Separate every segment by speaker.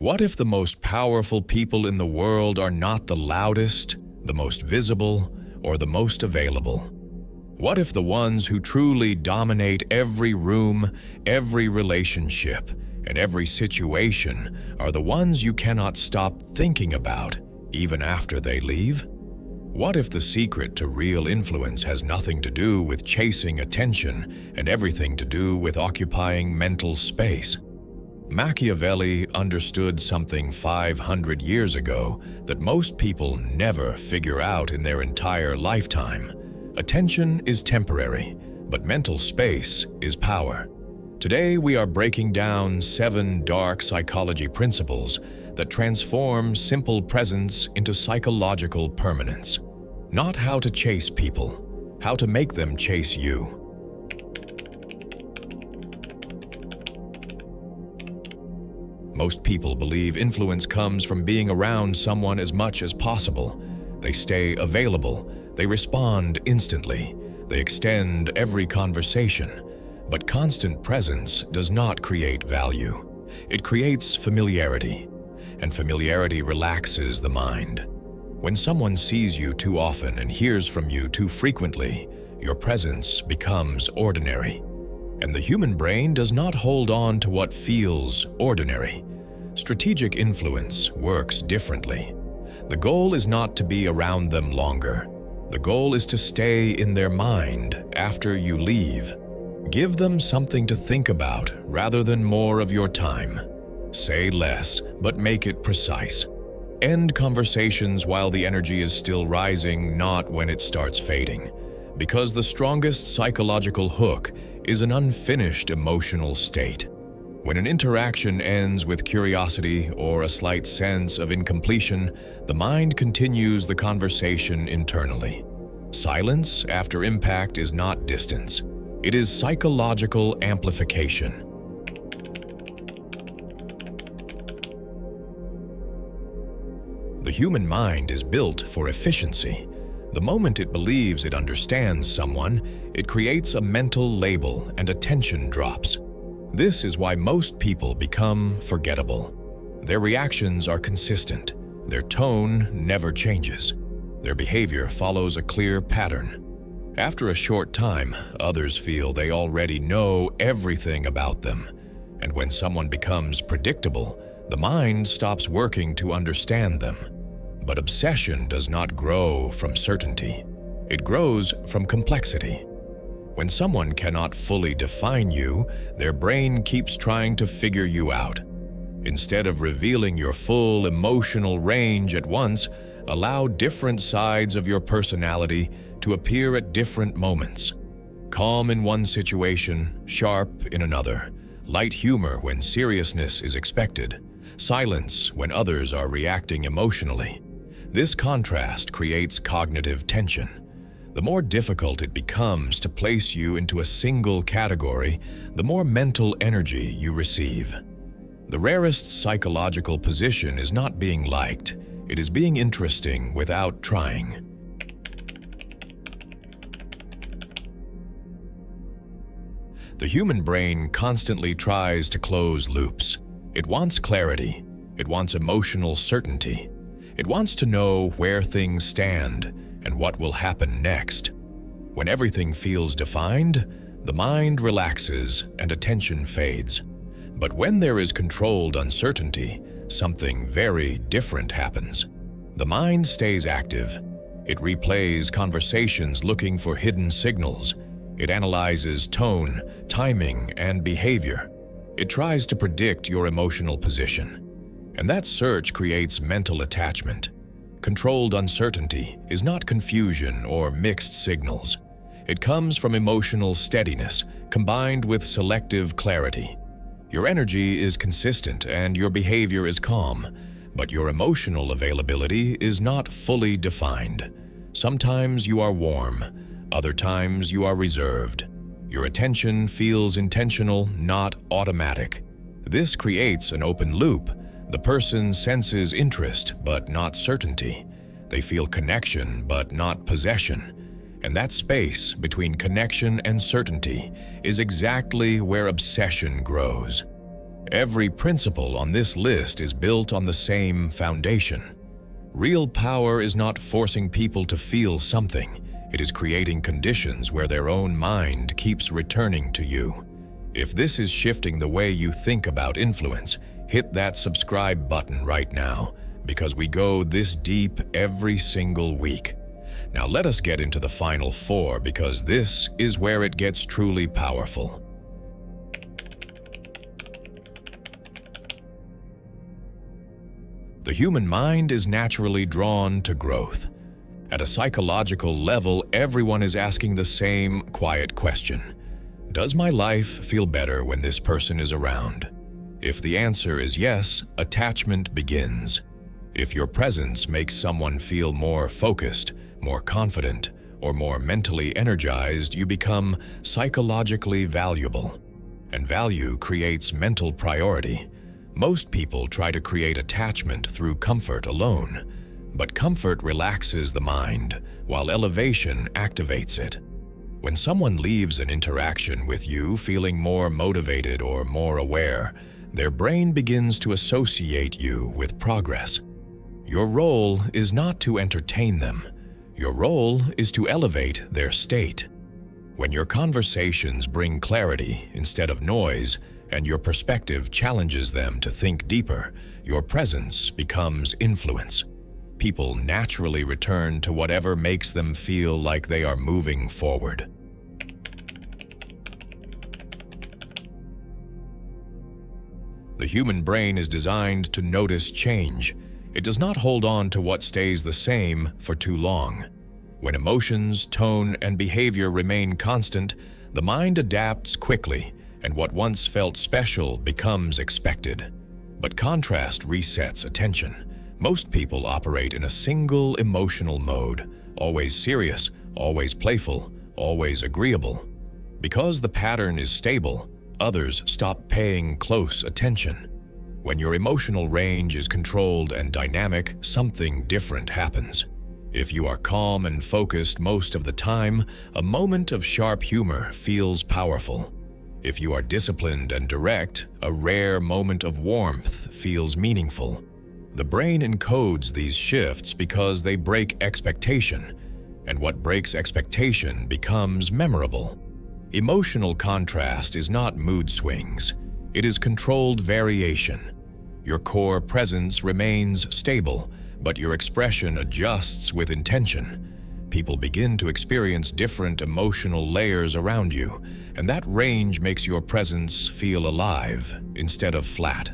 Speaker 1: What if the most powerful people in the world are not the loudest, the most visible, or the most available? What if the ones who truly dominate every room, every relationship, and every situation are the ones you cannot stop thinking about, even after they leave? What if the secret to real influence has nothing to do with chasing attention and everything to do with occupying mental space? Machiavelli understood something 500 years ago that most people never figure out in their entire lifetime. Attention is temporary, but mental space is power. Today, we are breaking down 7 dark psychology principles that transform simple presence into psychological permanence. Not how to chase people, how to make them chase you. Most people believe influence comes from being around someone as much as possible. They stay available, they respond instantly, they extend every conversation. But constant presence does not create value. It creates familiarity, and familiarity relaxes the mind. When someone sees you too often and hears from you too frequently, your presence becomes ordinary. And the human brain does not hold on to what feels ordinary. Strategic influence works differently. The goal is not to be around them longer. The goal is to stay in their mind after you leave. Give them something to think about rather than more of your time. Say less, but make it precise. End conversations while the energy is still rising, not when it starts fading. Because the strongest psychological hook is an unfinished emotional state. When an interaction ends with curiosity or a slight sense of incompletion, the mind continues the conversation internally. Silence after impact is not distance. It is psychological amplification. The human mind is built for efficiency. The moment it believes it understands someone, it creates a mental label and attention drops. This is why most people become forgettable. Their reactions are consistent. Their tone never changes. Their behavior follows a clear pattern. After a short time, others feel they already know everything about them. And when someone becomes predictable, the mind stops working to understand them. But obsession does not grow from certainty. It grows from complexity. When someone cannot fully define you, their brain keeps trying to figure you out. Instead of revealing your full emotional range at once, allow different sides of your personality to appear at different moments. Calm in one situation, sharp in another. Light humor when seriousness is expected. Silence when others are reacting emotionally. This contrast creates cognitive tension. The more difficult it becomes to place you into a single category, the more mental energy you receive. The rarest psychological position is not being liked. It is being interesting without trying. The human brain constantly tries to close loops. It wants clarity. It wants emotional certainty. It wants to know where things stand and what will happen next. When everything feels defined, the mind relaxes and attention fades. But when there is controlled uncertainty, something very different happens. The mind stays active. It replays conversations looking for hidden signals. It analyzes tone, timing, and behavior. It tries to predict your emotional position. And that search creates mental attachment. Controlled uncertainty is not confusion or mixed signals. It comes from emotional steadiness combined with selective clarity. Your energy is consistent and your behavior is calm, but your emotional availability is not fully defined. Sometimes you are warm, other times you are reserved. Your attention feels intentional, not automatic. This creates an open loop. The person senses interest, but not certainty. They feel connection, but not possession. And that space between connection and certainty is exactly where obsession grows. Every principle on this list is built on the same foundation. Real power is not forcing people to feel something. It is creating conditions where their own mind keeps returning to you. If this is shifting the way you think about influence, hit that subscribe button right now, because we go this deep every single week. Now let us get into the final four, because this is where it gets truly powerful. The human mind is naturally drawn to growth. At a psychological level, everyone is asking the same quiet question. Does my life feel better when this person is around? If the answer is yes, attachment begins. If your presence makes someone feel more focused, more confident, or more mentally energized, you become psychologically valuable. And value creates mental priority. Most people try to create attachment through comfort alone, but comfort relaxes the mind, while elevation activates it. When someone leaves an interaction with you feeling more motivated or more aware, their brain begins to associate you with progress. Your role is not to entertain them. Your role is to elevate their state. When your conversations bring clarity instead of noise, and your perspective challenges them to think deeper, your presence becomes influence. People naturally return to whatever makes them feel like they are moving forward. The human brain is designed to notice change. It does not hold on to what stays the same for too long. When emotions, tone, and behavior remain constant, the mind adapts quickly, and what once felt special becomes expected. But contrast resets attention. Most people operate in a single emotional mode, always serious, always playful, always agreeable. Because the pattern is stable, others stop paying close attention. When your emotional range is controlled and dynamic, something different happens. If you are calm and focused most of the time, a moment of sharp humor feels powerful. If you are disciplined and direct, a rare moment of warmth feels meaningful. The brain encodes these shifts because they break expectation, and what breaks expectation becomes memorable. Emotional contrast is not mood swings. It is controlled variation. Your core presence remains stable, but your expression adjusts with intention. People begin to experience different emotional layers around you, and that range makes your presence feel alive instead of flat.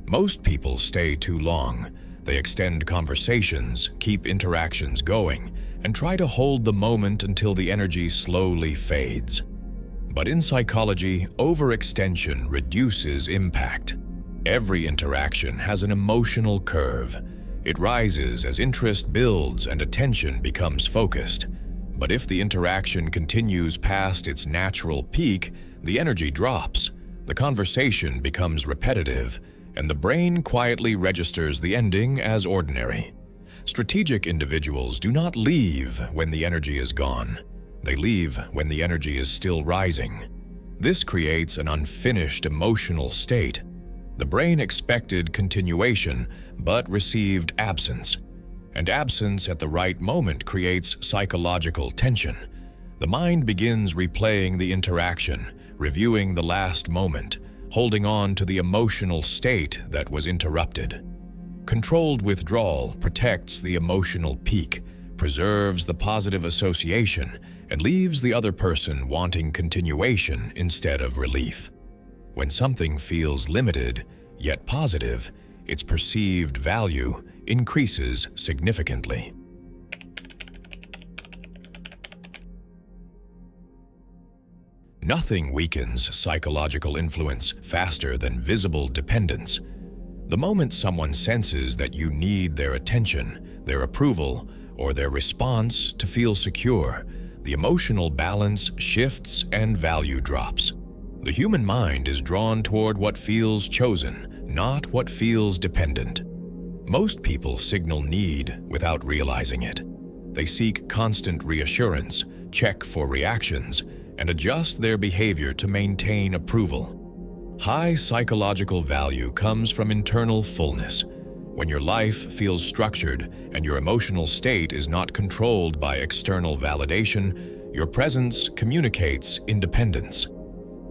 Speaker 1: Most people stay too long. They extend conversations, keep interactions going, and try to hold the moment until the energy slowly fades. But in psychology, overextension reduces impact. Every interaction has an emotional curve. It rises as interest builds and attention becomes focused. But if the interaction continues past its natural peak, the energy drops, the conversation becomes repetitive, and the brain quietly registers the ending as ordinary. Strategic individuals do not leave when the energy is gone. They leave when the energy is still rising. This creates an unfinished emotional state. The brain expected continuation, but received absence. And absence at the right moment creates psychological tension. The mind begins replaying the interaction, reviewing the last moment, holding on to the emotional state that was interrupted. Controlled withdrawal protects the emotional peak, preserves the positive association, and leaves the other person wanting continuation instead of relief. When something feels limited, yet positive, its perceived value increases significantly. Nothing weakens psychological influence faster than visible dependence. The moment someone senses that you need their attention, their approval, or their response to feel secure, the emotional balance shifts and value drops. The human mind is drawn toward what feels chosen, not what feels dependent. Most people signal need without realizing it. They seek constant reassurance, check for reactions, and adjust their behavior to maintain approval. High psychological value comes from internal fullness. When your life feels structured and your emotional state is not controlled by external validation, your presence communicates independence.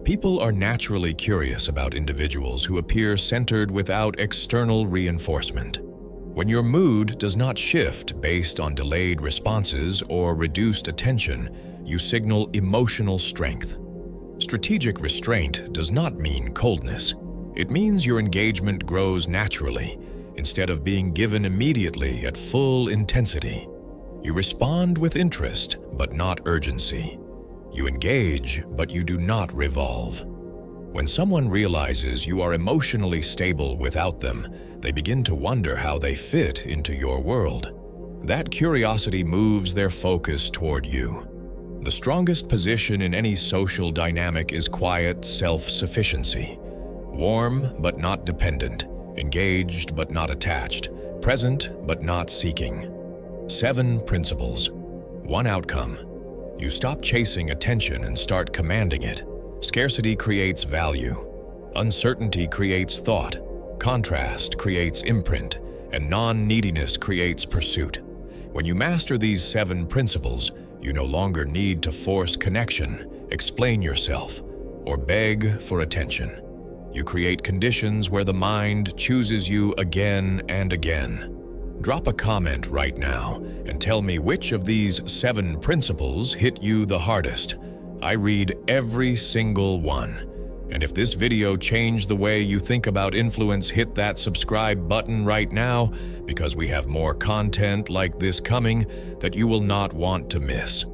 Speaker 1: People are naturally curious about individuals who appear centered without external reinforcement. When your mood does not shift based on delayed responses or reduced attention, you signal emotional strength. Strategic restraint does not mean coldness. It means your engagement grows naturally, instead of being given immediately at full intensity. You respond with interest, but not urgency. You engage, but you do not revolve. When someone realizes you are emotionally stable without them, they begin to wonder how they fit into your world. That curiosity moves their focus toward you. The strongest position in any social dynamic is quiet self-sufficiency. Warm but not dependent, engaged but not attached, present but not seeking. 7 principles. 1 outcome. You stop chasing attention and start commanding it. Scarcity creates value. Uncertainty creates thought. Contrast creates imprint, and non-neediness creates pursuit. When you master these 7 principles, you no longer need to force connection, explain yourself, or beg for attention. You create conditions where the mind chooses you again and again. Drop a comment right now and tell me which of these 7 principles hit you the hardest. I read every single one. And if this video changed the way you think about influence, hit that subscribe button right now, because we have more content like this coming that you will not want to miss.